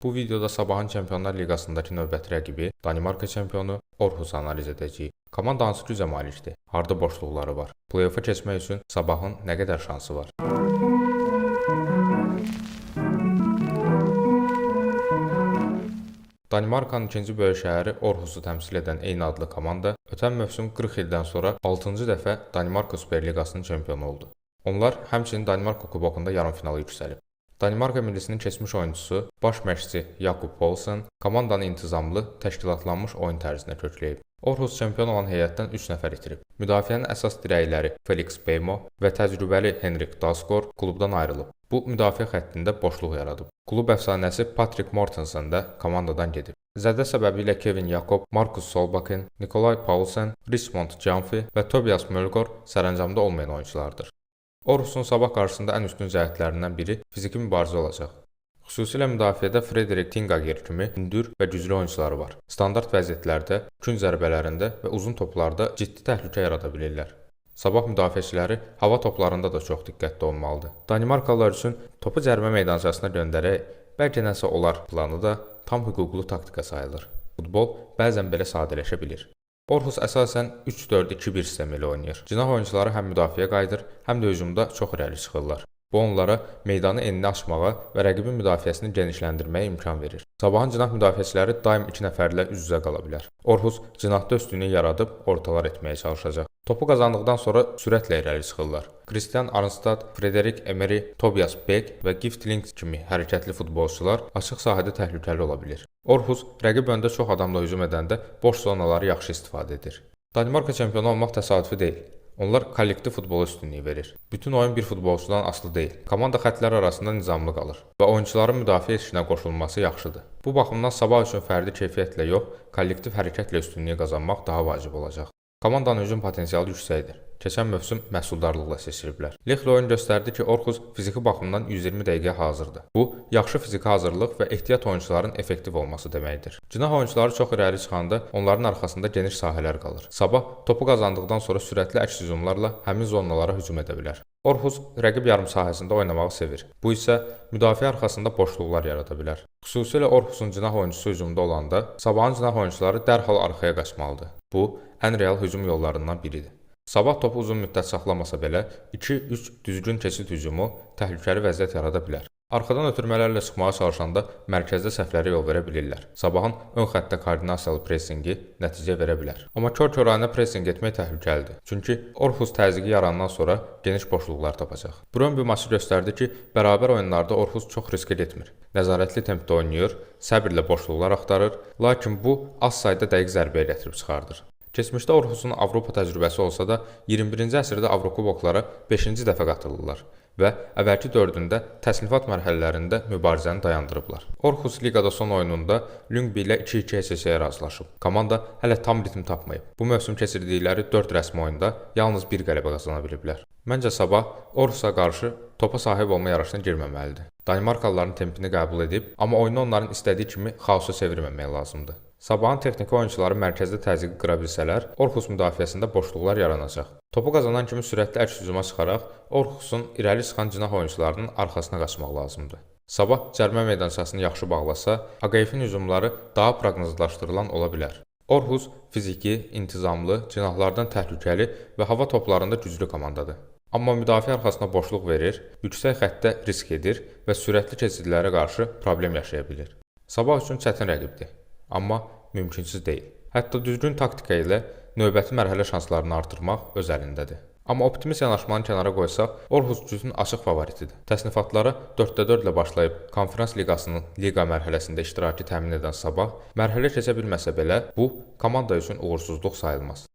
Bu videoda Sabahın Çempionlar Liqasındakı növbəti rəqibi Danimarka çempionu Aarhusu analiz edəcəyik. Komanda hansı gücə malikdir? Harda boşluqları var? Play-offa keçmək üçün Sabahın nə qədər şansı var? Danimarkanın ikinci böyük şəhəri Aarhusu təmsil edən eyni adlı komanda ötən mövsüm 40 ildən sonra 6-cı dəfə Danimarka Superliqasının çempionu oldu. Onlar həmçinin Danimarka kubokunda yarımfinala yüksəlib. Danimarka millisinin keçmiş oyunçusu, baş məşqçi Jakob Poulsen komandanı intizamlı, təşkilatlanmış oyun tərzinə kökləyib. Aarhus çempion olan heyətdən 3 nəfər itirib. Müdafiənin əsas dirəkləri Felix Beymo və təcrübəli Henrik Dalsgaard klubdan ayrılıb. Bu müdafiə xəttində boşluq yaradıb. Klub əfsanəsi Patrick Mortensen də komandadan gedib. Zədə səbəbilə Kevin Jakob, Markus Solbakken, Nikolay Paulsen, Richmond Jamfi və Tobias Mølgaard sərəncamda olmayan oyunculardır. Aarhusun Sabah qarşısında ən üstün cəhətlərindən biri fiziki mübarizə olacaq. Xüsusilə müdafiədə Frederik Tingager kimi hündür və güclü oyuncuları var. Standart vəziyyətlərdə, kün zərbələrində və uzun toplarda ciddi təhlükə yarada bilirlər. Sabah müdafiəçiləri hava toplarında da çox diqqətli olmalıdır. Danimarkalılar üçün topu cərimə meydançasına göndərək, bəlkə nəsə olar planı da tam hüquqlu taktika sayılır. Futbol bəzən belə sadələşə bilir. Aarhus əsasən 3-4-2-1 sistemi ilə oynayır. Cinah oyuncuları həm müdafiəyə qayıdır, həm də hücumda çox irəli çıxırlar. Bu onlara meydanı enini açmağa və rəqibin müdafiəsini genişləndirməyə imkan verir. Sabahın cinah müdafiəçiləri daim 2 nəfərlə üz-üzə qala bilər. Aarhus cinahda üstünlük yaradıb ortalar etməyə çalışacaq. Topu qazandıqdan sonra sürətlə irəli çıxırlar. Christian Arnstad, Frederik Emery, Tobias Beck və Giftling kimi hərəkətli futbolçular açıq sahədə təhlükəli ola bilir. Aarhus rəqib öndə çox adamla hücum edəndə boş zonaları yaxşı istifadə edir. Danimarka çempionu olmaq təsadüfi deyil. Onlar kollektiv futbola üstünlük verir. Bütün oyun bir futbolçudan asılı deyil. Komanda xəttlər arasında nizamlı qalır və oyunçuların müdafiə işinə qoşulması yaxşıdır. Bu baxımdan Sabah üçün fərdi keyfiyyətlə yox, kollektiv hərəkətlə üstünlüyü qazanmaq daha vacib olacaq. Komandanın hücum potensialı yüksəkdir. Keçən mövsüm məhsuldarlıqla seçiliblər. Lexli oyun göstərdi ki, Aarhus fiziki baxımdan 120 dəqiqə hazırdır. Bu, yaxşı fiziki hazırlıq və ehtiyat oyuncuların effektiv olması deməkdir. Cinah oyuncuları çox irəli çıxanda onların arxasında geniş sahələr qalır. Sabah topu qazandıqdan sonra sürətli əks hücumlarla həmin zonalara hücum edə bilər. Aarhus rəqib yarım sahəsində oynamağı sevir. Bu isə müdafiə arxasında boşluqlar yarada bilər. Xüsusilə Aarhusun cinah oyuncusu hücumda olanda Sabahın cinah oyuncuları dərhal arxaya qaçmalıdır. Bu, ən real hücum yollarından biridir. Sabah topu uzun müddət saxlamasa belə 2-3 düzgün keçid hücumu təhlükəli vəziyyət yarada bilər. Arxadan ötürmələrlə çıxmağa çalışanda mərkəzdə səhvlərə yol verə bilirlər. Sabahın ön xəttdə koordinasiyalı pressingi nəticə verə bilər. Amma kör-körənə pressing etmək təhlükəlidir. Çünki Aarhus təzyiqi yarandan sonra geniş boşluqlar tapacaq. Brøndby maçı göstərdi ki, bərabər oyunlarda Aarhus çox risk etmir. Nəzarətli tempdə oynayır, səbirlə boşluqlar axtarır, lakin bu az sayda dəqiq zərbəyə gətirib çıxardır. Keçmişdə Aarhusun Avropa təcrübəsi olsa da 21-ci əsrdə Avrokuboklara 5-ci dəfə qatılırlar və əvvəlki 4-ündə təsnifat mərhələlərində mübarizəni dayandırıblar. Aarhus liqada son oyununda Lyngby ilə 2-2 SSC-yə razılaşıb. Komanda hələ tam ritm tapmayıb. Bu mövsüm keçirdikləri 4 rəsmi oyunda yalnız bir qələbə qazana biliblər. Məncə Sabah Aarhusa qarşı topa sahib olma yarışına girməməlidir. Danimarkalıların tempini qəbul edib, amma oyunu onların istədiyi kimi xaosa çevirməmək lazımdır. Sabahın texniki oyuncuları mərkəzdə təzyiqi qıra bilsələr, Aarhus müdafiəsində boşluqlar yaranacaq. Topu qazanan kimi sürətli əks hücuma çıxaraq, Aarhusun irəli çıxan cinah oyuncularının arxasına qaçmaq lazımdır. Sabah cərimə meydançasını yaxşı bağlasa, Ağayevin hücumları daha proqnozlaşdırılan ola bilər. Aarhus fiziki, intizamlı, cinahlardan təhlükəli və hava toplarında güclü komandadır. Amma müdafiə arxasına boşluq verir, yüksək xəttdə risk edir və sürətli keçidlərə qarşı problem yaşaya bilir. Sabah üçün çətin rəqibdir. Amma mümkünsüz deyil. Hətta düzgün taktika ilə növbəti mərhələ şanslarını artırmaq öz əlindədir. Amma optimist yanaşmanı kənara qoysaq, Aarhus gücün açıq favoritidir. Təsnifatlara 4-4 ilə başlayıb Konferans Liqasının liqa mərhələsində iştirakı təmin edən Sabah, mərhələ keçə bilməsə belə, bu komanda üçün uğursuzluq sayılmaz.